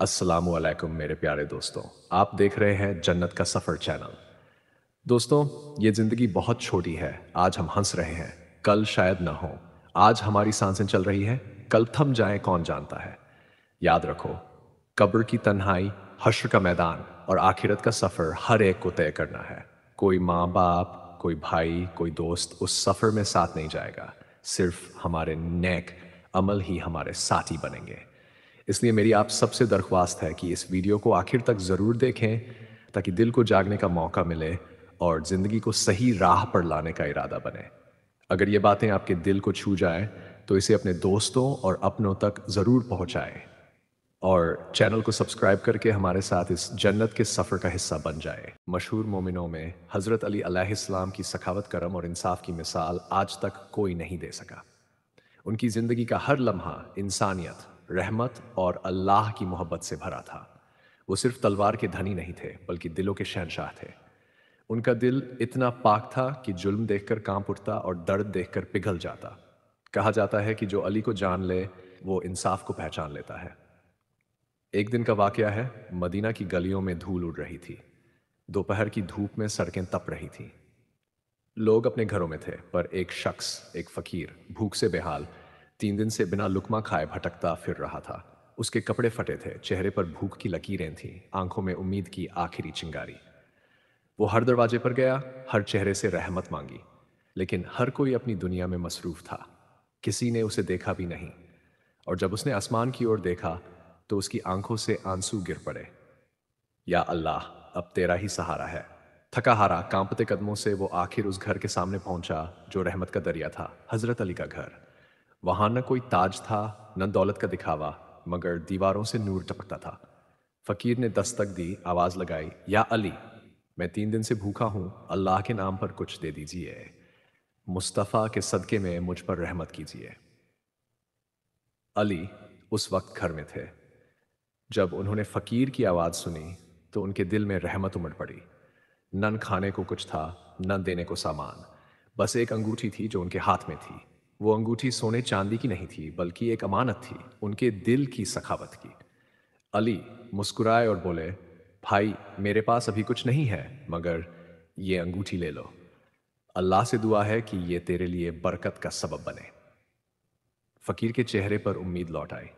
अस्सलामु अलैकुम मेरे प्यारे दोस्तों। आप देख रहे हैं जन्नत का सफ़र चैनल। दोस्तों, ये ज़िंदगी बहुत छोटी है। आज हम हंस रहे हैं, कल शायद ना हो। आज हमारी सांसें चल रही हैं, कल थम जाए कौन जानता है। याद रखो, कब्र की तन्हाई, हश्र का मैदान और आखिरत का सफ़र हर एक को तय करना है। कोई माँ बाप, कोई भाई, कोई दोस्त उस सफ़र में साथ नहीं जाएगा। सिर्फ हमारे नेक अमल ही हमारे साथी बनेंगे। इसलिए मेरी आप सबसे दरख्वास्त है कि इस वीडियो को आखिर तक ज़रूर देखें, ताकि दिल को जागने का मौका मिले और ज़िंदगी को सही राह पर लाने का इरादा बने। अगर ये बातें आपके दिल को छू जाएं, तो इसे अपने दोस्तों और अपनों तक ज़रूर पहुंचाएं और चैनल को सब्सक्राइब करके हमारे साथ इस जन्नत के सफ़र का हिस्सा बन जाए। मशहूर मोमिनों में हज़रत अली अलैहिस्सलाम की सखावत करम और इंसाफ की मिसाल आज तक कोई नहीं दे सका। उनकी ज़िंदगी का हर लम्हा इंसानियत, रहमत और अल्लाह की मोहब्बत से भरा था। वो सिर्फ तलवार के धनी नहीं थे, बल्कि दिलों के शहंशाह थे। उनका दिल इतना पाक था कि जुल्म देखकर कांप उठता और दर्द देखकर पिघल जाता। कहा जाता है कि जो अली को जान ले, वो इंसाफ को पहचान लेता है। एक दिन का वाकया है, मदीना की गलियों में धूल उड़ रही थी। दोपहर की धूप में सड़कें तप रही थीं। लोग अपने घरों में थे, पर एक शख्स, एक फकीर, भूख से बेहाल, 3 दिन से बिना लुकमा खाए भटकता फिर रहा था। उसके कपड़े फटे थे, चेहरे पर भूख की लकीरें थीं, आंखों में उम्मीद की आखिरी चिंगारी। वो हर दरवाजे पर गया, हर चेहरे से रहमत मांगी, लेकिन हर कोई अपनी दुनिया में मसरूफ था। किसी ने उसे देखा भी नहीं, और जब उसने आसमान की ओर देखा, तो उसकी आंखों से आंसू गिर पड़े। या अल्लाह, अब तेरा ही सहारा है। थका हारा कांपते कदमों से वो आखिर उस घर के सामने पहुंचा जो रहमत का दरिया था, हजरत अली का घर। वहां न कोई ताज था, न दौलत का दिखावा, मगर दीवारों से नूर टपकता था। फकीर ने दस्तक दी, आवाज लगाई, या अली, मैं 3 दिन से भूखा हूं, अल्लाह के नाम पर कुछ दे दीजिए। मुस्तफ़ा के सदके में मुझ पर रहमत कीजिए। अली उस वक्त घर में थे। जब उन्होंने फकीर की आवाज़ सुनी, तो उनके दिल में रहमत उमड़ पड़ी। न खाने को कुछ था, न देने को सामान। बस एक अंगूठी थी जो उनके हाथ में थी। वो अंगूठी सोने चांदी की नहीं थी, बल्कि एक अमानत थी, उनके दिल की सखावत की। अली मुस्कुराए और बोले, भाई, मेरे पास अभी कुछ नहीं है, मगर ये अंगूठी ले लो। अल्लाह से दुआ है कि ये तेरे लिए बरकत का सबब बने। फकीर के चेहरे पर उम्मीद लौट आई।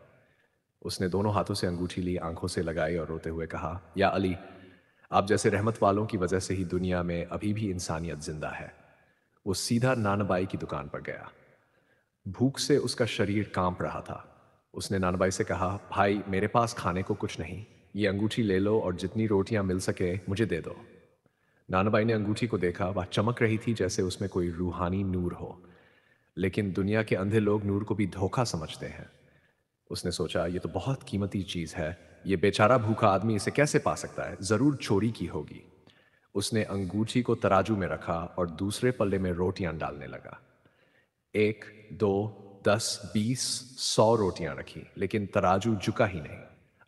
उसने दोनों हाथों से अंगूठी ली, आंखों से लगाई और रोते हुए कहा, या अली, आप जैसे रहमत वालों की वजह से ही दुनिया में अभी भी इंसानियत जिंदा है। वो सीधा नानबाई की दुकान पर गया। भूख से उसका शरीर कांप रहा था। उसने नानबाई से कहा, भाई, मेरे पास खाने को कुछ नहीं, ये अंगूठी ले लो और जितनी रोटियां मिल सके मुझे दे दो। नानबाई ने अंगूठी को देखा, वह चमक रही थी जैसे उसमें कोई रूहानी नूर हो। लेकिन दुनिया के अंधे लोग नूर को भी धोखा समझते हैं। उसने सोचा, ये तो बहुत कीमती चीज है, ये बेचारा भूखा आदमी इसे कैसे पा सकता है, जरूर चोरी की होगी। उसने अंगूठी को तराजू में रखा और दूसरे पल्ले में रोटियां डालने लगा। 1, 2, 10, 20, 100 रोटियां रखी, लेकिन तराजू झुका ही नहीं।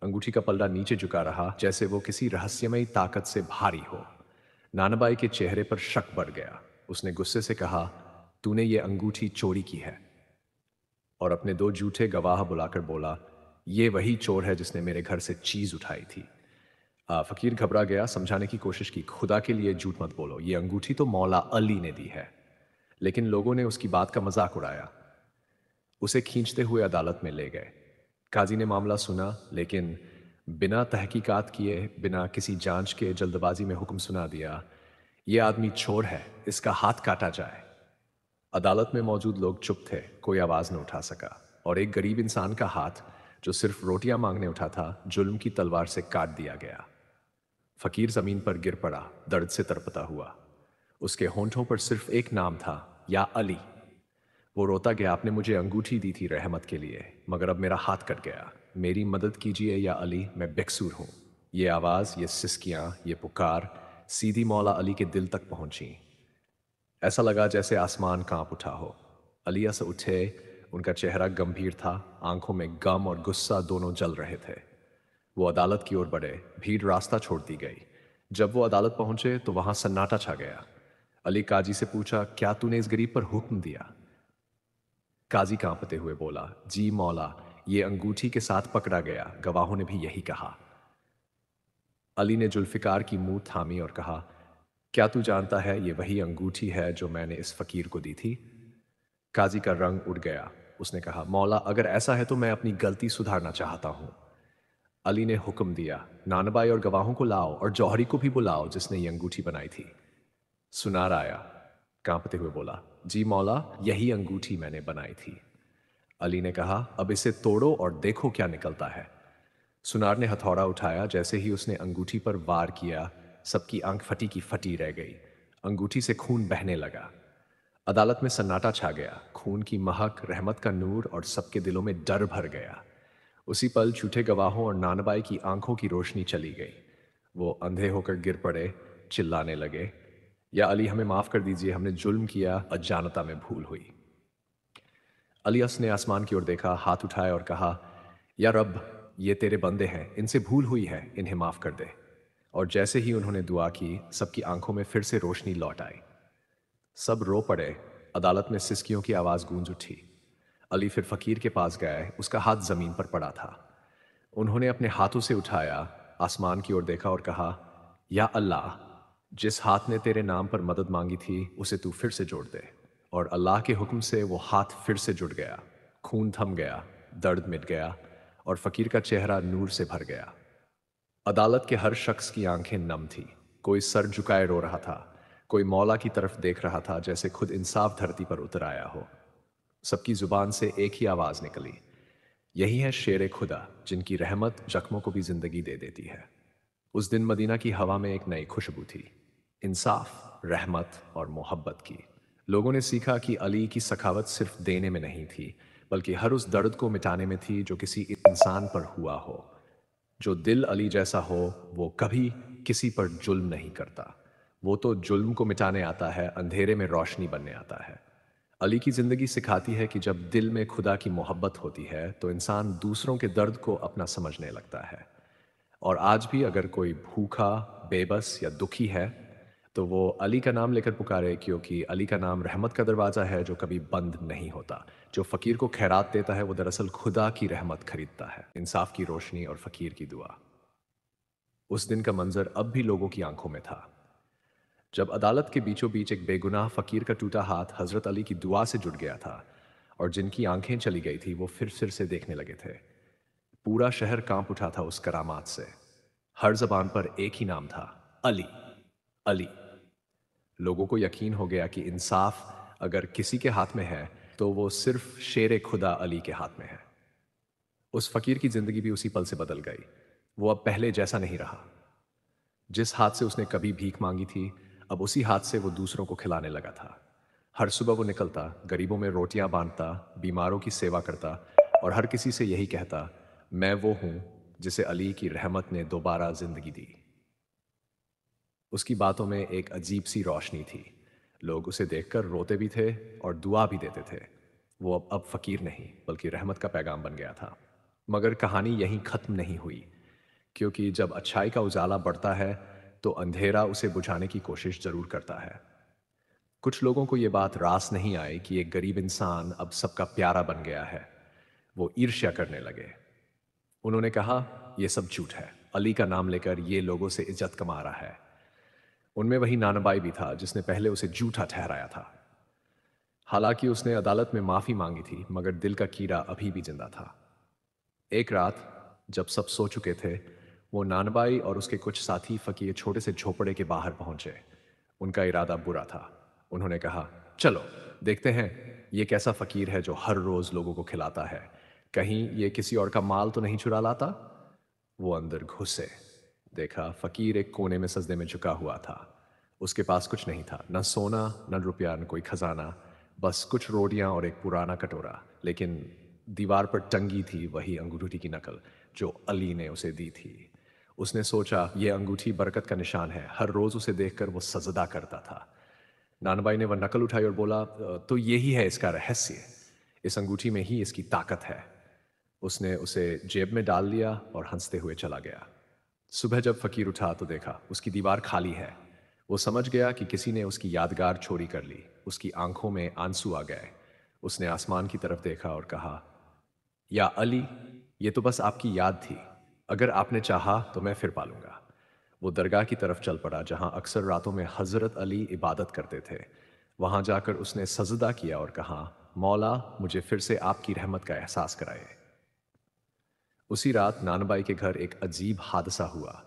अंगूठी का पल्ला नीचे झुका रहा, जैसे वो किसी रहस्यमयी ताकत से भारी हो। नानाबाई के चेहरे पर शक बढ़ गया। उसने गुस्से से कहा, तूने ये अंगूठी चोरी की है, और अपने 2 झूठे गवाह बुलाकर बोला, ये वही चोर है जिसने मेरे घर से चीज उठाई थी। फकीर घबरा गया, समझाने की कोशिश की, खुदा के लिए झूठ मत बोलो, ये अंगूठी तो मौला अली ने दी है। लेकिन लोगों ने उसकी बात का मजाक उड़ाया। उसे खींचते हुए अदालत में ले गए। काजी ने मामला सुना, लेकिन बिना तहकीकात किए, बिना किसी जांच के जल्दबाजी में हुक्म सुना दिया, ये आदमी चोर है, इसका हाथ काटा जाए। अदालत में मौजूद लोग चुप थे, कोई आवाज न उठा सका, और एक गरीब इंसान का हाथ, जो सिर्फ रोटियां मांगने उठा था, जुल्म की तलवार से काट दिया गया। फकीर जमीन पर गिर पड़ा, दर्द से तड़पता हुआ। उसके होंठों पर सिर्फ एक नाम था, या अली। वो रोता गया, आपने मुझे अंगूठी दी थी रहमत के लिए, मगर अब मेरा हाथ कट गया। मेरी मदद कीजिए या अली, मैं बेकसूर हूं। ये आवाज, ये सिसकियां, ये पुकार सीधी मौला अली के दिल तक पहुंची। ऐसा लगा जैसे आसमान कांप उठा हो। अलिया से उठे, उनका चेहरा गंभीर था, आंखों में गम और गुस्सा दोनों जल रहे थे। वो अदालत की ओर बढ़े, भीड़ रास्ता छोड़ दी गई। जब वो अदालत पहुंचे तो वहां सन्नाटा छा गया। अली काजी से पूछा, क्या तूने इस गरीब पर हुक्म दिया? काजी कांपते हुए बोला, जी मौला, ये अंगूठी के साथ पकड़ा गया, गवाहों ने भी यही कहा। अली ने जुल्फिकार की मुंह थामी और कहा, क्या तू जानता है ये वही अंगूठी है जो मैंने इस फकीर को दी थी? काजी का रंग उड़ गया। उसने कहा, मौला अगर ऐसा है तो मैं अपनी गलती सुधारना चाहता हूं। अली ने हुक्म दिया, नानबाई और गवाहों को लाओ और जौहरी को भी बुलाओ जिसने ये अंगूठी बनाई थी। सुनार आया, कांपते हुए बोला, जी मौला, यही अंगूठी मैंने बनाई थी। अली ने कहा, अब इसे तोड़ो और देखो क्या निकलता है। सुनार ने हथौड़ा उठाया। जैसे ही उसने अंगूठी पर वार किया, सबकी आंख फटी की फटी रह गई। अंगूठी से खून बहने लगा। अदालत में सन्नाटा छा गया। खून की महक, रहमत का नूर और सबके दिलों में डर भर गया। उसी पल झूठे गवाहों और नानबाई की आंखों की रोशनी चली गई। वो अंधे होकर गिर पड़े, चिल्लाने लगे, या अली हमें माफ कर दीजिए, हमने जुल्म किया, अजानता में भूल हुई। अलियस ने आसमान की ओर देखा, हाथ उठाया और कहा, या रब, ये तेरे बंदे हैं, इनसे भूल हुई है, इन्हें माफ कर दे। और जैसे ही उन्होंने दुआ की, सबकी आंखों में फिर से रोशनी लौट आई। सब रो पड़े। अदालत में सिसकियों की आवाज गूंज उठी। अली फिर फकीर के पास गए। उसका हाथ जमीन पर पड़ा था। उन्होंने अपने हाथों से उठाया, आसमान की ओर देखा और कहा, या अल्लाह, जिस हाथ ने तेरे नाम पर मदद मांगी थी उसे तू फिर से जोड़ दे। और अल्लाह के हुक्म से वो हाथ फिर से जुड़ गया। खून थम गया, दर्द मिट गया और फकीर का चेहरा नूर से भर गया। अदालत के हर शख्स की आंखें नम थी। कोई सर झुकाए रो रहा था, कोई मौला की तरफ देख रहा था जैसे खुद इंसाफ धरती पर उतर आया हो। सबकी जुबान से एक ही आवाज निकली, यही है शेर खुदा जिनकी रहमत जख्मों को भी जिंदगी दे देती है। उस दिन मदीना की हवा में एक नई खुशबू थी, इंसाफ, रहमत और मोहब्बत की। लोगों ने सीखा कि अली की सखावत सिर्फ देने में नहीं थी, बल्कि हर उस दर्द को मिटाने में थी जो किसी इंसान पर हुआ हो। जो दिल अली जैसा हो, वो कभी किसी पर जुल्म नहीं करता। वो तो जुल्म को मिटाने आता है, अंधेरे में रोशनी बनने आता है। अली की जिंदगी सिखाती है कि जब दिल में खुदा की मोहब्बत होती है तो इंसान दूसरों के दर्द को अपना समझने लगता है। और आज भी अगर कोई भूखा, बेबस या दुखी है तो वो अली का नाम लेकर पुकारे, क्योंकि अली का नाम रहमत का दरवाज़ा है जो कभी बंद नहीं होता। जो फ़कीर को खैरात देता है वो दरअसल खुदा की रहमत खरीदता है, इंसाफ की रोशनी और फ़कीर की दुआ। उस दिन का मंजर अब भी लोगों की आंखों में था। जब अदालत के बीचों बीच एक बेगुनाह फ़कीर का टूटा हाथ हज़रत अली की दुआ से जुड़ गया था, और जिनकी आंखें चली गई थी वो फिर से देखने लगे थे। पूरा शहर कांप उठा था उस करामात से। हर जबान पर एक ही नाम था, अली, अली। लोगों को यकीन हो गया कि इंसाफ अगर किसी के हाथ में है तो वो सिर्फ शेर खुदा अली के हाथ में है। उस फकीर की जिंदगी भी उसी पल से बदल गई। वो अब पहले जैसा नहीं रहा। जिस हाथ से उसने कभी भीख मांगी थी, अब उसी हाथ से वो दूसरों को खिलाने लगा था। हर सुबह वो निकलता, गरीबों में रोटियां बांटता, बीमारों की सेवा करता और हर किसी से यही कहता, मैं वो हूं जिसे अली की रहमत ने दोबारा जिंदगी दी। उसकी बातों में एक अजीब सी रोशनी थी। लोग उसे देखकर रोते भी थे और दुआ भी देते थे। वो अब फकीर नहीं बल्कि रहमत का पैगाम बन गया था। मगर कहानी यहीं खत्म नहीं हुई, क्योंकि जब अच्छाई का उजाला बढ़ता है तो अंधेरा उसे बुझाने की कोशिश जरूर करता है। कुछ लोगों को ये बात रास नहीं आई कि एक गरीब इंसान अब सबका प्यारा बन गया है। वो ईर्ष्या करने लगे। उन्होंने कहा, यह सब झूठ है, अली का नाम लेकर ये लोगों से इज्जत कमा रहा है। उनमें वही नानाबाई भी था जिसने पहले उसे झूठा ठहराया था। हालांकि उसने अदालत में माफी मांगी थी, मगर दिल का कीड़ा अभी भी जिंदा था। एक रात जब सब सो चुके थे, वो नानबाई और उसके कुछ साथी फकीर छोटे से झोपड़े के बाहर पहुंचे। उनका इरादा बुरा था। उन्होंने कहा, चलो देखते हैं ये कैसा फकीर है जो हर रोज लोगों को खिलाता है। कहीं ये किसी और का माल तो नहीं चुरा लाता। वो अंदर घुसे। देखा, फकीर एक कोने में सजदे में झुका हुआ था। उसके पास कुछ नहीं था, न सोना न रुपया न कोई खजाना, बस कुछ रोटियां और एक पुराना कटोरा। लेकिन दीवार पर टंगी थी वही अंगूठी की नकल जो अली ने उसे दी थी। उसने सोचा, यह अंगूठी बरकत का निशान है। हर रोज उसे देखकर वो सजदा करता था। नानबाई ने वह नकल उठाई और बोला, तो यही है इसका रहस्य, इस अंगूठी में ही इसकी ताकत है। उसने उसे जेब में डाल लिया और हंसते हुए चला गया। सुबह जब फकीर उठा तो देखा उसकी दीवार खाली है। वो समझ गया कि किसी ने उसकी यादगार चोरी कर ली। उसकी आंखों में आंसू आ गए। उसने आसमान की तरफ देखा और कहा, या अली, ये तो बस आपकी याद थी। अगर आपने चाहा तो मैं फिर पालूंगा। वो दरगाह की तरफ चल पड़ा जहां अक्सर रातों में हजरत अली इबादत करते थे। वहां जाकर उसने सजदा किया और कहा, मौला मुझे फिर से आपकी रहमत का एहसास कराए। उसी रात नानबाई के घर एक अजीब हादसा हुआ।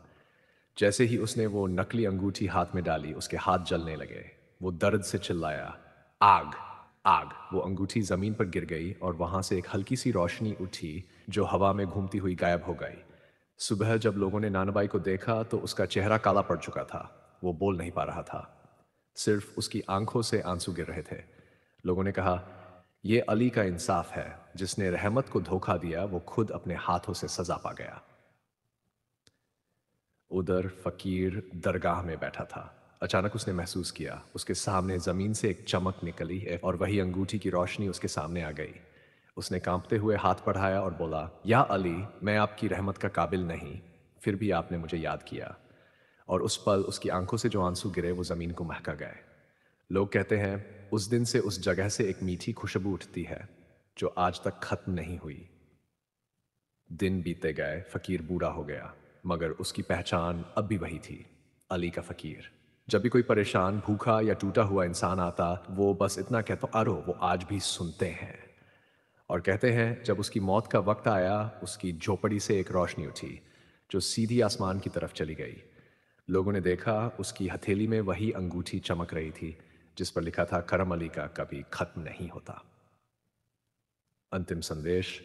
जैसे ही उसने वो नकली अंगूठी हाथ में डाली, उसके हाथ जलने लगे। वो दर्द से चिल्लाया, आग, आग। वो अंगूठी जमीन पर गिर गई और वहां से एक हल्की सी रोशनी उठी जो हवा में घूमती हुई गायब हो गई। सुबह जब लोगों ने नानबाई को देखा तो उसका चेहरा काला पड़ चुका था। वो बोल नहीं पा रहा था, सिर्फ उसकी आंखों से आंसू गिर रहे थे। लोगों ने कहा, यह अली का इंसाफ है, जिसने रहमत को धोखा दिया वो खुद अपने हाथों से सजा पा गया। उधर फकीर दरगाह में बैठा था। अचानक उसने महसूस किया उसके सामने जमीन से एक चमक निकली है और वही अंगूठी की रोशनी उसके सामने आ गई। उसने कांपते हुए हाथ बढ़ाया और बोला, या अली, मैं आपकी रहमत का काबिल नहीं, फिर भी आपने मुझे याद किया। और उस पल उसकी आंखों से जो आंसू गिरे वो जमीन को महका गए। लोग कहते हैं उस दिन से उस जगह से एक मीठी खुशबू उठती है जो आज तक खत्म नहीं हुई। दिन बीते गए, फकीर बूढ़ा हो गया, मगर उसकी पहचान अब भी वही थी, अली का फकीर। जब भी कोई परेशान, भूखा या टूटा हुआ इंसान आता, वो बस इतना कहता, अरो वो आज भी सुनते हैं। और कहते हैं जब उसकी मौत का वक्त आया, उसकी झोपड़ी से एक रोशनी उठी जो सीधी आसमान की तरफ चली गई। लोगों ने देखा उसकी हथेली में वही अंगूठी चमक रही थी जिस पर लिखा था, करम अली का कभी खत्म नहीं होता। अंतिम संदेश।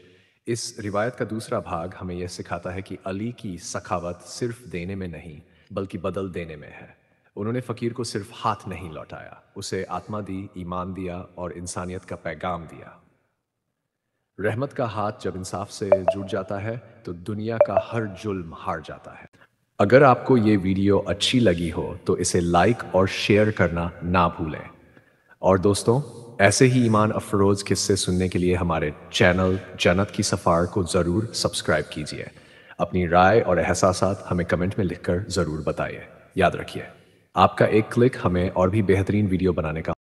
इस रिवायत का दूसरा भाग हमें यह सिखाता है कि अली की सखावत सिर्फ देने में नहीं बल्कि बदल देने में है। उन्होंने फकीर को सिर्फ हाथ नहीं लौटाया, उसे आत्मा दी, ईमान दिया और इंसानियत का पैगाम दिया। रहमत का हाथ जब इंसाफ से जुड़ जाता है तो दुनिया का हर जुल्म हार जाता है। अगर आपको ये वीडियो अच्छी लगी हो तो इसे लाइक और शेयर करना ना भूलें। और दोस्तों, ऐसे ही ईमान अफरोज़ किस्से सुनने के लिए हमारे चैनल जन्नत की सफ़ार को ज़रूर सब्सक्राइब कीजिए। अपनी राय और एहसासात हमें कमेंट में लिखकर ज़रूर बताइए। याद रखिए, आपका एक क्लिक हमें और भी बेहतरीन वीडियो बनाने का